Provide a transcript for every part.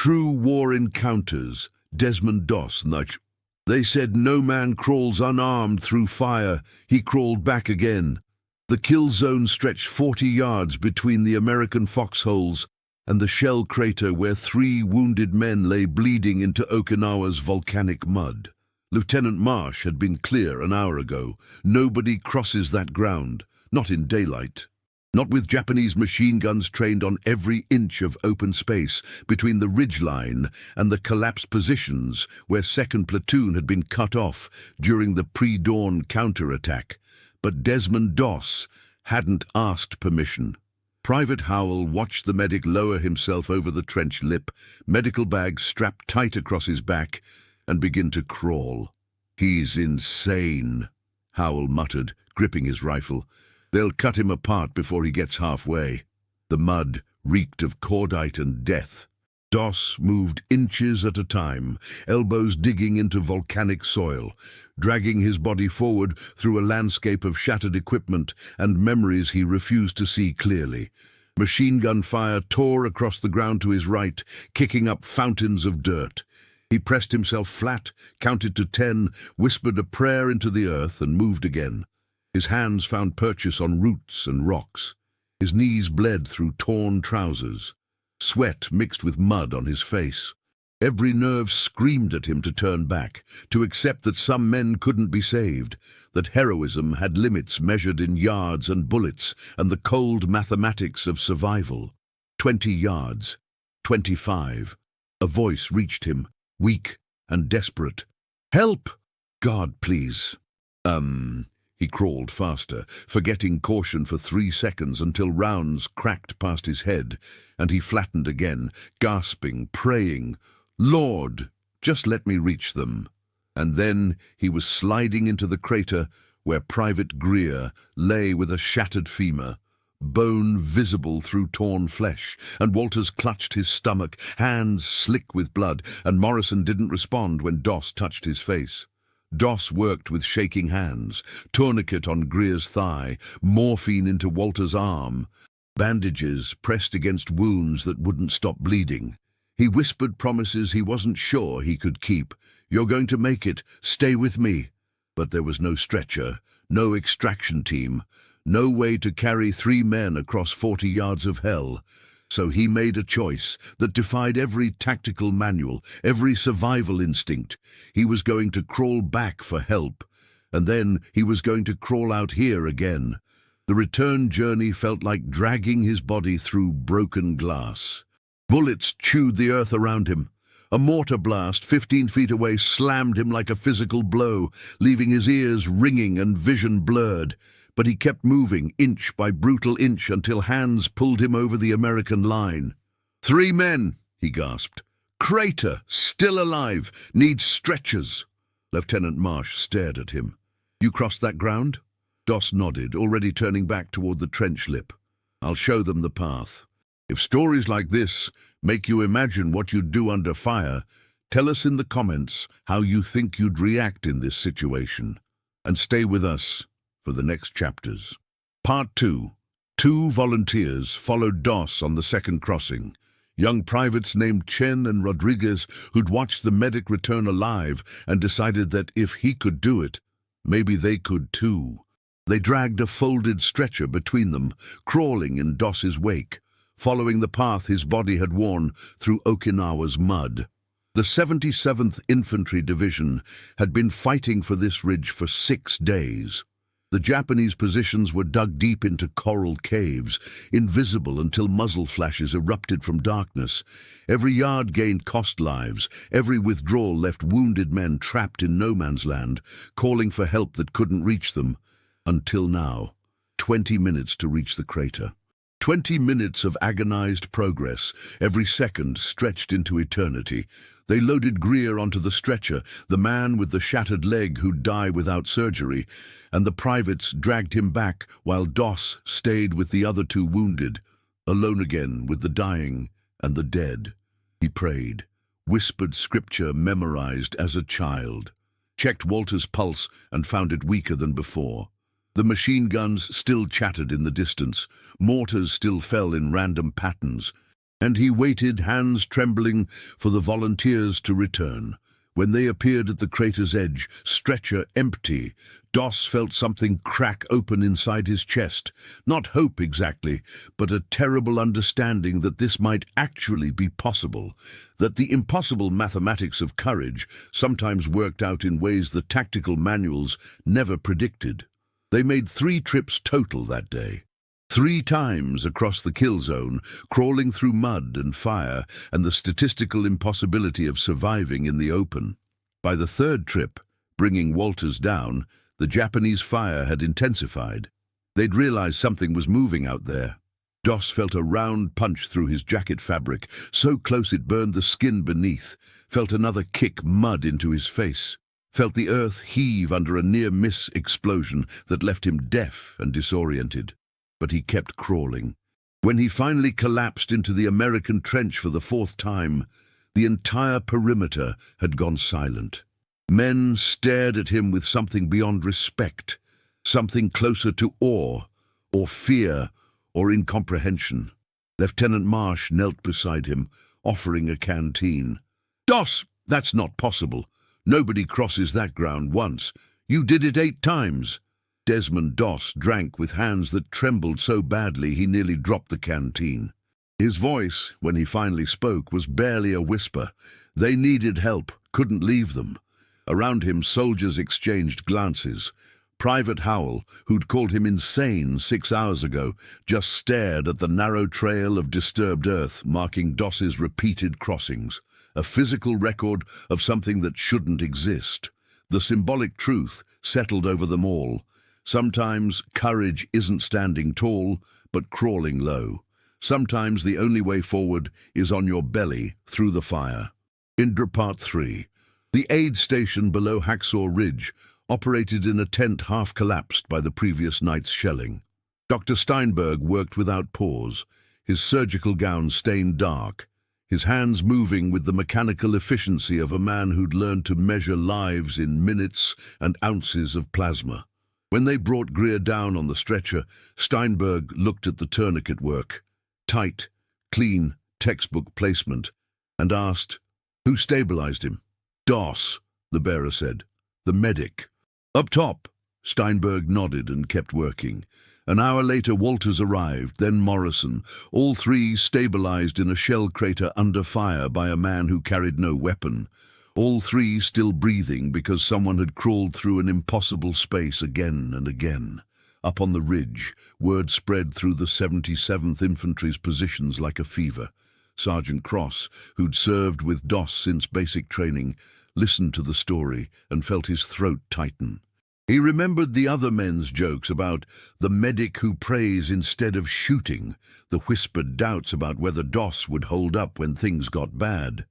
True war encounters, Desmond Doss. They said no man crawls unarmed through fire. He crawled back again. The kill zone stretched 40 yards between the American foxholes and the shell crater where 3 wounded men lay bleeding into Okinawa's volcanic mud. Lieutenant Marsh had been clear an hour ago. Nobody crosses that ground, not in daylight. Not with Japanese machine guns trained on every inch of open space between the ridgeline and the collapsed positions where 2nd Platoon had been cut off during the pre-dawn counterattack. But Desmond Doss hadn't asked permission. Private Howell watched the medic lower himself over the trench lip, medical bag strapped tight across his back, and begin to crawl. "He's insane," Howell muttered, gripping his rifle. "They'll cut him apart before he gets halfway." The mud reeked of cordite and death. Doss moved inches at a time, elbows digging into volcanic soil, dragging his body forward through a landscape of shattered equipment and memories he refused to see clearly. Machine gun fire tore across the ground to his right, kicking up fountains of dirt. He pressed himself flat, counted to 10, whispered a prayer into the earth, and moved again. His hands found purchase on roots and rocks. His knees bled through torn trousers. Sweat mixed with mud on his face. Every nerve screamed at him to turn back, to accept that some men couldn't be saved, that heroism had limits measured in yards and bullets and the cold mathematics of survival. 20 yards. 25. A voice reached him, weak and desperate. "Help! God, please." He crawled faster, forgetting caution for 3 seconds until rounds cracked past his head, and he flattened again, gasping, praying, "Lord, just let me reach them." And then he was sliding into the crater where Private Greer lay with a shattered femur, bone visible through torn flesh, and Walters clutched his stomach, hands slick with blood, and Morrison didn't respond when Doss touched his face. Doss worked with shaking hands, tourniquet on Greer's thigh, morphine into Walter's arm, bandages pressed against wounds that wouldn't stop bleeding. He whispered promises he wasn't sure he could keep. "You're going to make it. Stay with me." But there was no stretcher, no extraction team, no way to carry 3 men across 40 yards of hell. So he made a choice that defied every tactical manual, every survival instinct. He was going to crawl back for help, and then he was going to crawl out here again. The return journey felt like dragging his body through broken glass. Bullets chewed the earth around him. A mortar blast 15 feet away slammed him like a physical blow, leaving his ears ringing and vision blurred. But he kept moving, inch by brutal inch, until hands pulled him over the American line. 3 men, he gasped. "Crater, still alive, needs stretchers." Lieutenant Marsh stared at him. "You crossed that ground?" Doss nodded, already turning back toward the trench lip. "I'll show them the path. If stories like this make you imagine what you'd do under fire, tell us in the comments how you think you'd react in this situation. And stay with us for the next chapters. Part 2. 2 volunteers followed Doss on the second crossing. Young privates named Chen and Rodriguez who'd watched the medic return alive and decided that if he could do it, maybe they could too. They dragged a folded stretcher between them, crawling in Doss's wake, following the path his body had worn through Okinawa's mud. The 77th Infantry Division had been fighting for this ridge for 6 days. The Japanese positions were dug deep into coral caves, invisible until muzzle flashes erupted from darkness. Every yard gained cost lives, every withdrawal left wounded men trapped in no man's land, calling for help that couldn't reach them. Until now, 20 minutes to reach the crater. 20 minutes of agonized progress, every second stretched into eternity. They loaded Greer onto the stretcher, the man with the shattered leg who'd die without surgery, and the privates dragged him back while Doss stayed with the other 2 wounded, alone again with the dying and the dead. He prayed, whispered scripture memorized as a child, checked Walter's pulse and found it weaker than before. The machine guns still chattered in the distance. Mortars still fell in random patterns. And he waited, hands trembling, for the volunteers to return. When they appeared at the crater's edge, stretcher empty, Doss felt something crack open inside his chest. Not hope exactly, but a terrible understanding that this might actually be possible, that the impossible mathematics of courage sometimes worked out in ways the tactical manuals never predicted. They made 3 trips total that day. 3 times across the kill zone, crawling through mud and fire, and the statistical impossibility of surviving in the open. By the 3rd trip, bringing Walters down, the Japanese fire had intensified. They'd realized something was moving out there. Doss felt a round punch through his jacket fabric, so close it burned the skin beneath, felt another kick mud into his face, felt the earth heave under a near-miss explosion that left him deaf and disoriented. But he kept crawling. When he finally collapsed into the American trench for the 4th time, the entire perimeter had gone silent. Men stared at him with something beyond respect, something closer to awe, or fear, or incomprehension. Lieutenant Marsh knelt beside him, offering a canteen. "Doss, that's not possible. Nobody crosses that ground once. You did it 8 times. Desmond Doss drank with hands that trembled so badly he nearly dropped the canteen. His voice, when he finally spoke, was barely a whisper. They needed help, couldn't leave them. Around him, soldiers exchanged glances. Private Howell, who'd called him insane 6 hours ago, just stared at the narrow trail of disturbed earth marking Doss's repeated crossings, a physical record of something that shouldn't exist. The symbolic truth settled over them all. Sometimes courage isn't standing tall, but crawling low. Sometimes the only way forward is on your belly through the fire. Indra Part 3. The aid station below Hacksaw Ridge operated in a tent half-collapsed by the previous night's shelling. Dr. Steinberg worked without pause, his surgical gown stained dark, his hands moving with the mechanical efficiency of a man who'd learned to measure lives in minutes and ounces of plasma. When they brought Greer down on the stretcher, Steinberg looked at the tourniquet work, tight, clean, textbook placement, and asked, "Who stabilized him?" "Doss," the bearer said. "The medic." "Up top." Steinberg nodded and kept working. An hour later, Walters arrived, then Morrison, all 3 stabilized in a shell crater under fire by a man who carried no weapon. All 3 still breathing because someone had crawled through an impossible space again and again. Up on the ridge, word spread through the 77th Infantry's positions like a fever. Sergeant Cross, who'd served with Doss since basic training, listened to the story and felt his throat tighten. He remembered the other men's jokes about the medic who prays instead of shooting, the whispered doubts about whether Doss would hold up when things got bad.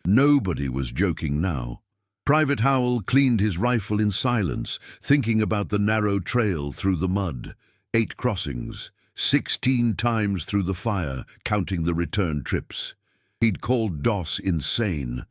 Nobody was joking now. Private Howell cleaned his rifle in silence, thinking about the narrow trail through the mud. 8 crossings, 16 times through the fire, counting the return trips. He'd called Doss insane.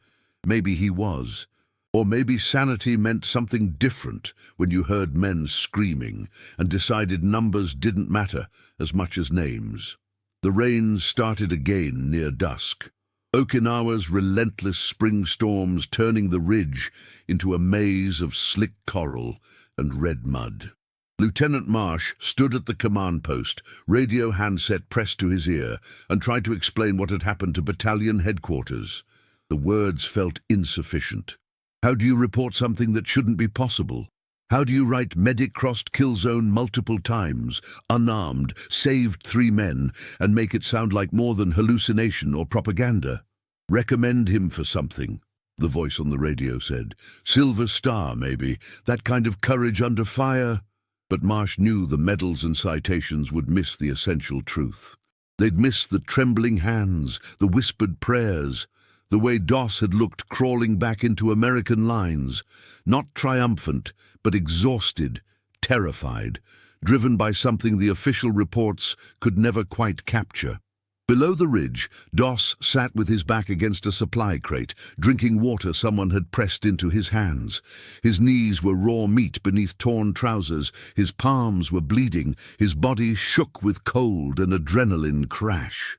Maybe he was. Or maybe sanity meant something different when you heard men screaming and decided numbers didn't matter as much as names. The rain started again near dusk. Okinawa's relentless spring storms turning the ridge into a maze of slick coral and red mud. Lieutenant Marsh stood at the command post, radio handset pressed to his ear, and tried to explain what had happened to battalion headquarters. The words felt insufficient. How do you report something that shouldn't be possible? How do you write medic crossed kill zone multiple times, unarmed, saved 3 men, and make it sound like more than hallucination or propaganda? Recommend him for something, the voice on the radio said. Silver Star, maybe, that kind of courage under fire. But Marsh knew the medals and citations would miss the essential truth. They'd miss the trembling hands, the whispered prayers, the way Doss had looked crawling back into American lines, not triumphant, but exhausted, terrified, driven by something the official reports could never quite capture. Below the ridge, Doss sat with his back against a supply crate, drinking water someone had pressed into his hands. His knees were raw meat beneath torn trousers, his palms were bleeding, his body shook with cold and adrenaline crash.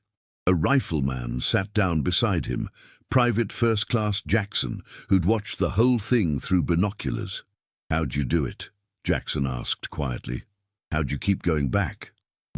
A rifleman sat down beside him, Private First Class Jackson, who'd watched the whole thing through binoculars. "How'd you do it?" Jackson asked quietly. "How'd you keep going back?"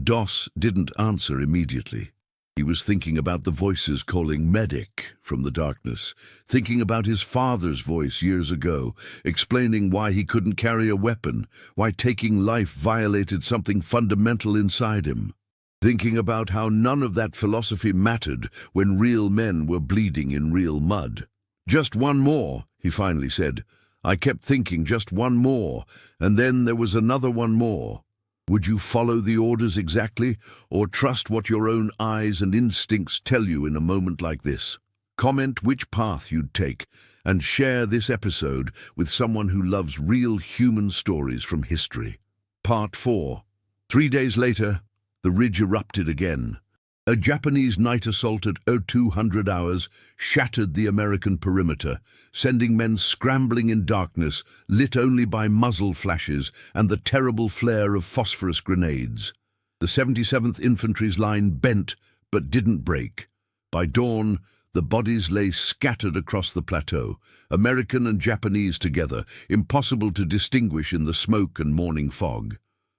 Doss didn't answer immediately. He was thinking about the voices calling medic from the darkness, thinking about his father's voice years ago, explaining why he couldn't carry a weapon, why taking life violated something fundamental inside him. Thinking about how none of that philosophy mattered when real men were bleeding in real mud. "Just one more," he finally said. "I kept thinking just one more, and then there was another one more. Would you follow the orders exactly, or trust what your own eyes and instincts tell you in a moment like this? Comment which path you'd take, and share this episode with someone who loves real human stories from history." Part 4. 3 days later, the ridge erupted again. A Japanese night assault at 0200 hours shattered the American perimeter, sending men scrambling in darkness, lit only by muzzle flashes and the terrible flare of phosphorus grenades. The 77th Infantry's line bent but didn't break. By dawn, the bodies lay scattered across the plateau, American and Japanese together, impossible to distinguish in the smoke and morning fog.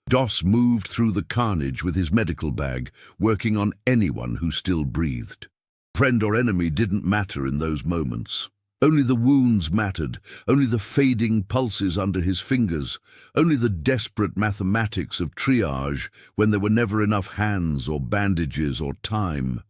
Doss moved through the carnage with his medical bag, working on anyone who still breathed. Friend or enemy didn't matter in those moments. Only the wounds mattered, only the fading pulses under his fingers, only the desperate mathematics of triage when there were never enough hands or bandages or time.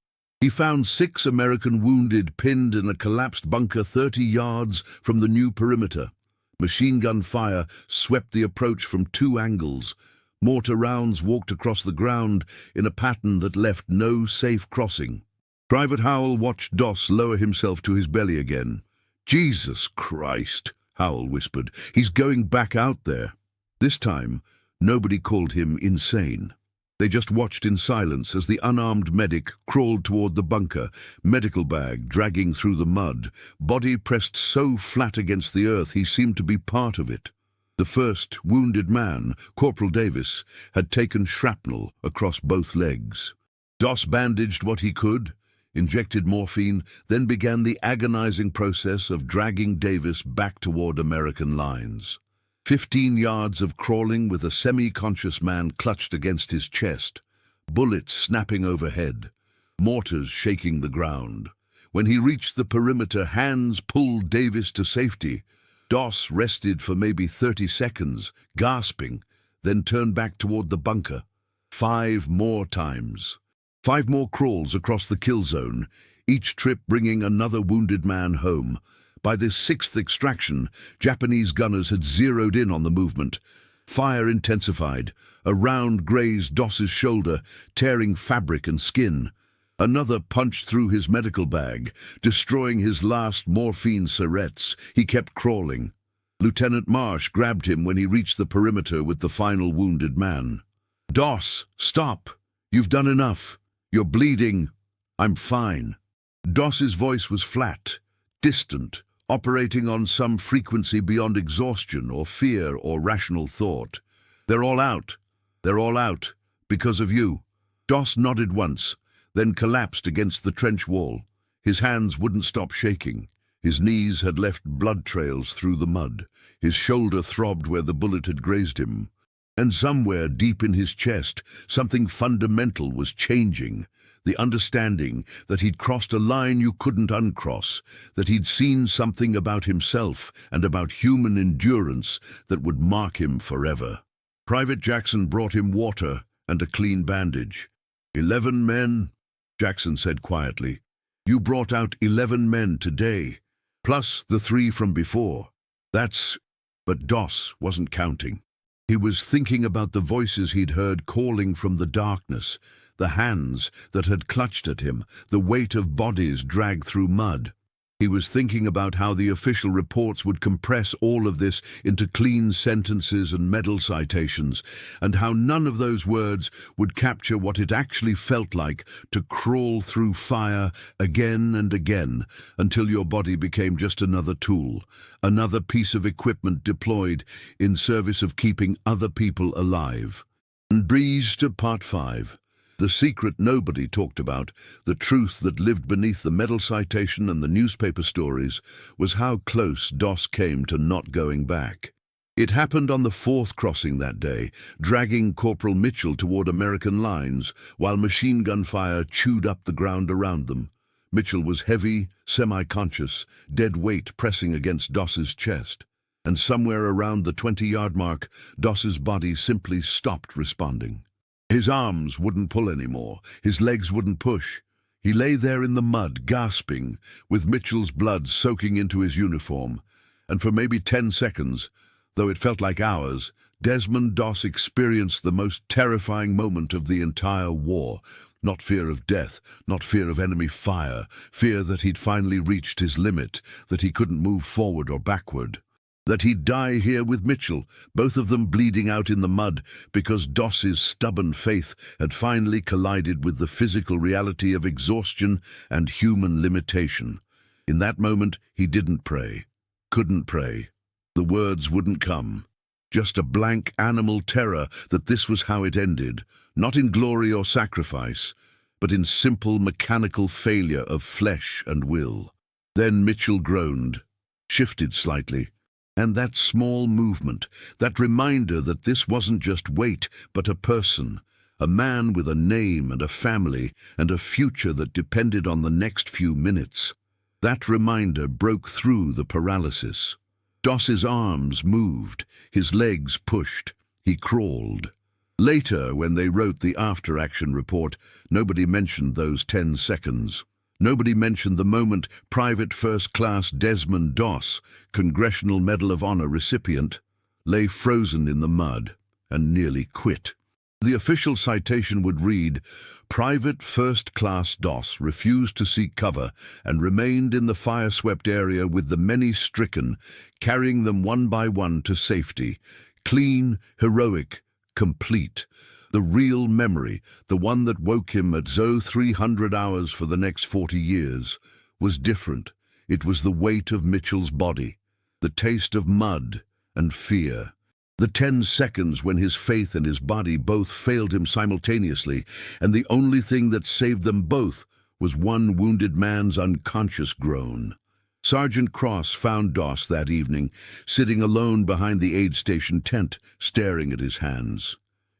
He found 6 American wounded pinned in a collapsed bunker 30 yards from the new perimeter. Machine gun fire swept the approach from 2 angles. Mortar rounds walked across the ground in a pattern that left no safe crossing. Private Howell watched Doss lower himself to his belly again. "Jesus Christ," Howell whispered. "He's going back out there." This time, nobody called him insane. They just watched in silence as the unarmed medic crawled toward the bunker, medical bag dragging through the mud, body pressed so flat against the earth he seemed to be part of it. The first wounded man, Corporal Davis, had taken shrapnel across both legs. Doss bandaged what he could, injected morphine, then began the agonizing process of dragging Davis back toward American lines. 15 yards of crawling with a semi-conscious man clutched against his chest, bullets snapping overhead, mortars shaking the ground. When he reached the perimeter, hands pulled Davis to safety. Doss rested for maybe 30 seconds, gasping, then turned back toward the bunker. 5 more times. 5 more crawls across the kill zone, each trip bringing another wounded man home. By this 6th extraction, Japanese gunners had zeroed in on the movement. Fire intensified. A round grazed Doss's shoulder, tearing fabric and skin. Another punched through his medical bag, destroying his last morphine syrettes. He kept crawling. Lieutenant Marsh grabbed him when he reached the perimeter with the final wounded man. "Doss, stop! You've done enough. You're bleeding." "I'm fine." Doss's voice was flat, distant, operating on some frequency beyond exhaustion or fear or rational thought. "They're all out. They're all out. Because of you." Doss nodded once, then collapsed against the trench wall. His hands wouldn't stop shaking. His knees had left blood trails through the mud. His shoulder throbbed where the bullet had grazed him. And somewhere deep in his chest, something fundamental was changing. The understanding that he'd crossed a line you couldn't uncross, that he'd seen something about himself and about human endurance that would mark him forever. Private Jackson brought him water and a clean bandage. 11 men, Jackson said quietly. "You brought out 11 men today, plus the 3 from before. That's..." But Doss wasn't counting. He was thinking about the voices he'd heard calling from the darkness, the hands that had clutched at him, the weight of bodies dragged through mud. He was thinking about how the official reports would compress all of this into clean sentences and medal citations, and how none of those words would capture what it actually felt like to crawl through fire again and again until your body became just another tool, another piece of equipment deployed in service of keeping other people alive. And breeze to Part 5. The secret nobody talked about, the truth that lived beneath the medal citation and the newspaper stories, was how close Doss came to not going back. It happened on the fourth crossing that day, dragging Corporal Mitchell toward American lines, while machine gun fire chewed up the ground around them. Mitchell was heavy, semi-conscious, dead weight pressing against Doss's chest. And somewhere around the 20-yard mark, Doss's body simply stopped responding. His arms wouldn't pull anymore, his legs wouldn't push. He lay there in the mud, gasping, with Mitchell's blood soaking into his uniform. And for maybe 10 seconds, though it felt like hours, Desmond Doss experienced the most terrifying moment of the entire war. Not fear of death, not fear of enemy fire, fear that he'd finally reached his limit, that he couldn't move forward or backward. That he'd die here with Mitchell, both of them bleeding out in the mud, because Doss's stubborn faith had finally collided with the physical reality of exhaustion and human limitation. In that moment, he didn't pray, couldn't pray. The words wouldn't come. Just a blank animal terror that this was how it ended, not in glory or sacrifice, but in simple mechanical failure of flesh and will. Then Mitchell groaned, shifted slightly, and that small movement, that reminder that this wasn't just weight, but a person, a man with a name and a family and a future that depended on the next few minutes. That reminder broke through the paralysis. Doss's arms moved, his legs pushed, he crawled. Later, when they wrote the after-action report, nobody mentioned those 10 seconds. Nobody mentioned the moment Private First Class Desmond Doss, Congressional Medal of Honor recipient, lay frozen in the mud and nearly quit. The official citation would read, Private First Class Doss refused to seek cover and remained in the fire-swept area with the many stricken, carrying them one by one to safety. Clean, heroic, complete. The real memory, the one that woke him at 0300 hours for the next 40 years, was different. It was the weight of Mitchell's body, the taste of mud and fear. The 10 seconds when his faith and his body both failed him simultaneously, and the only thing that saved them both was one wounded man's unconscious groan. Sergeant Cross found Doss that evening, sitting alone behind the aid station tent, staring at his hands.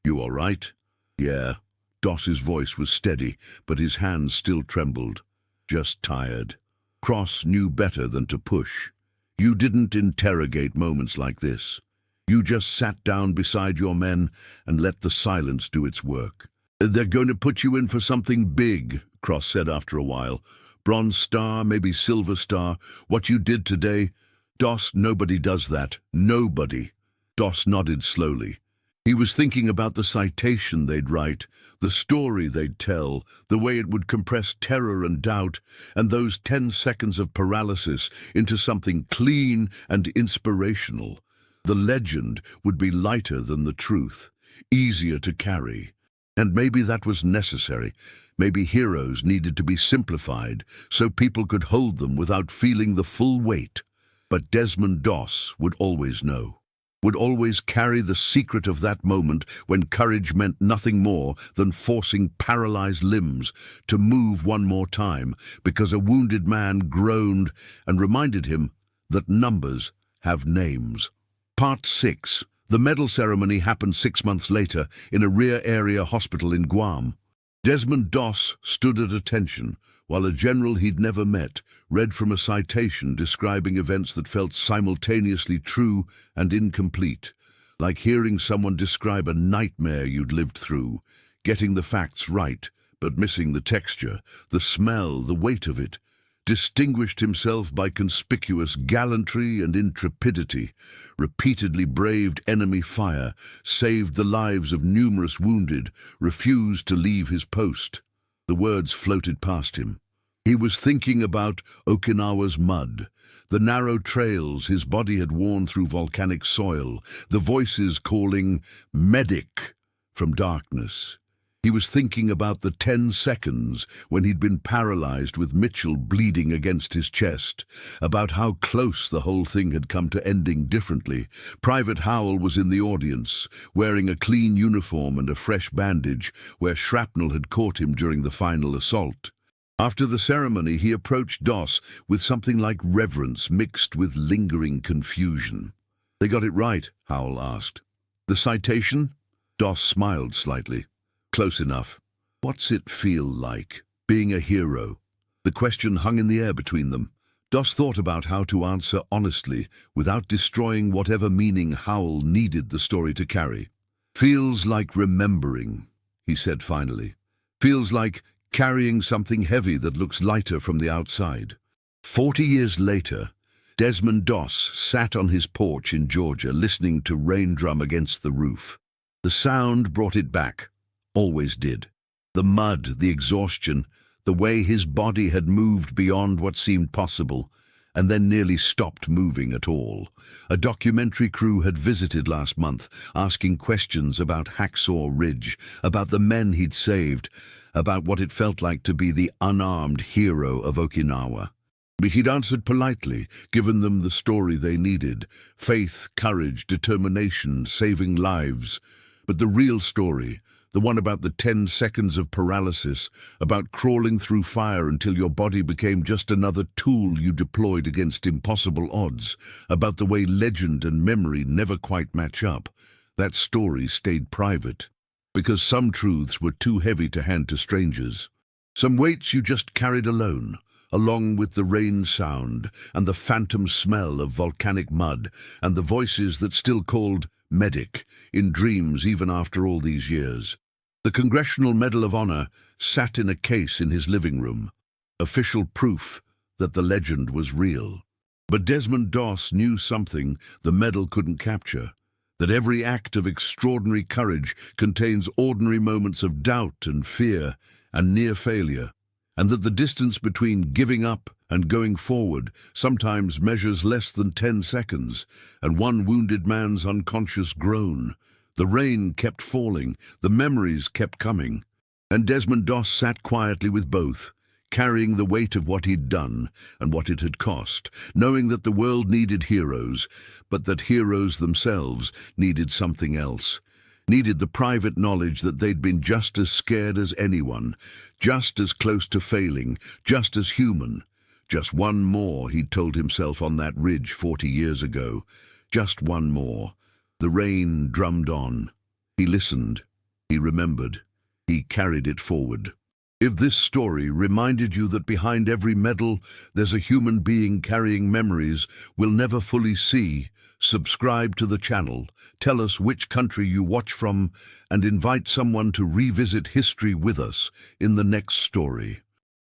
"You all right?" "Yeah." Doss's voice was steady, but his hands still trembled. "Just tired." Cross knew better than to push. You didn't interrogate moments like this. You just sat down beside your men and let the silence do its work. "They're going to put you in for something big," Cross said after a while. "Bronze Star, maybe Silver Star. What you did today." "Doss, nobody does that. Nobody." Doss nodded slowly. He was thinking about the citation they'd write, the story they'd tell, the way it would compress terror and doubt, and those 10 seconds of paralysis into something clean and inspirational. The legend would be lighter than the truth, easier to carry. And maybe that was necessary. Maybe heroes needed to be simplified so people could hold them without feeling the full weight. But Desmond Doss would always know. Would always carry the secret of that moment when courage meant nothing more than forcing paralyzed limbs to move one more time because a wounded man groaned and reminded him that numbers have names. Part 6. The medal ceremony happened 6 months later in a rear area hospital in Guam. Desmond Doss stood at attention while a general he'd never met read from a citation describing events that felt simultaneously true and incomplete, like hearing someone describe a nightmare you'd lived through, getting the facts right, but missing the texture, the smell, the weight of it. Distinguished himself by conspicuous gallantry and intrepidity, repeatedly braved enemy fire, saved the lives of numerous wounded, refused to leave his post. The words floated past him. He was thinking about Okinawa's mud, the narrow trails his body had worn through volcanic soil, the voices calling "medic" from darkness. He was thinking about the 10 seconds when he'd been paralyzed with Mitchell bleeding against his chest, about how close the whole thing had come to ending differently. Private Howell was in the audience, wearing a clean uniform and a fresh bandage where shrapnel had caught him during the final assault. After the ceremony, he approached Doss with something like reverence mixed with lingering confusion. "They got it right?" Howell asked. "The citation?" Doss smiled slightly. "Close enough. What's it feel like, being a hero?" The question hung in the air between them. Doss thought about how to answer honestly, without destroying whatever meaning Howell needed the story to carry. "Feels like remembering," he said finally. "Feels like carrying something heavy that looks lighter from the outside." 40 years later, Desmond Doss sat on his porch in Georgia listening to rain drum against the roof. The sound brought it back. Always did. The mud, the exhaustion, the way his body had moved beyond what seemed possible, and then nearly stopped moving at all. A documentary crew had visited last month, asking questions about Hacksaw Ridge, about the men he'd saved, about what it felt like to be the unarmed hero of Okinawa. But he'd answered politely, given them the story they needed: faith, courage, determination, saving lives. But the real story, the one about the 10 seconds of paralysis, about crawling through fire until your body became just another tool you deployed against impossible odds, about the way legend and memory never quite match up, that story stayed private. Because some truths were too heavy to hand to strangers. Some weights you just carried alone, along with the rain sound and the phantom smell of volcanic mud and the voices that still called medic in dreams even after all these years. The Congressional Medal of Honor sat in a case in his living room, official proof that the legend was real. But Desmond Doss knew something the medal couldn't capture, that every act of extraordinary courage contains ordinary moments of doubt and fear and near failure, and that the distance between giving up and going forward sometimes measures less than 10 seconds, and one wounded man's unconscious groan. The rain kept falling, the memories kept coming, and Desmond Doss sat quietly with both, carrying the weight of what he'd done and what it had cost, knowing that the world needed heroes, but that heroes themselves needed something else, needed the private knowledge that they'd been just as scared as anyone, just as close to failing, just as human. Just one more, he'd told himself on that ridge 40 years ago. Just one more. The rain drummed on. He listened. He remembered. He carried it forward. If this story reminded you that behind every medal there's a human being carrying memories we'll never fully see, subscribe to the channel, tell us which country you watch from, and invite someone to revisit history with us in the next story.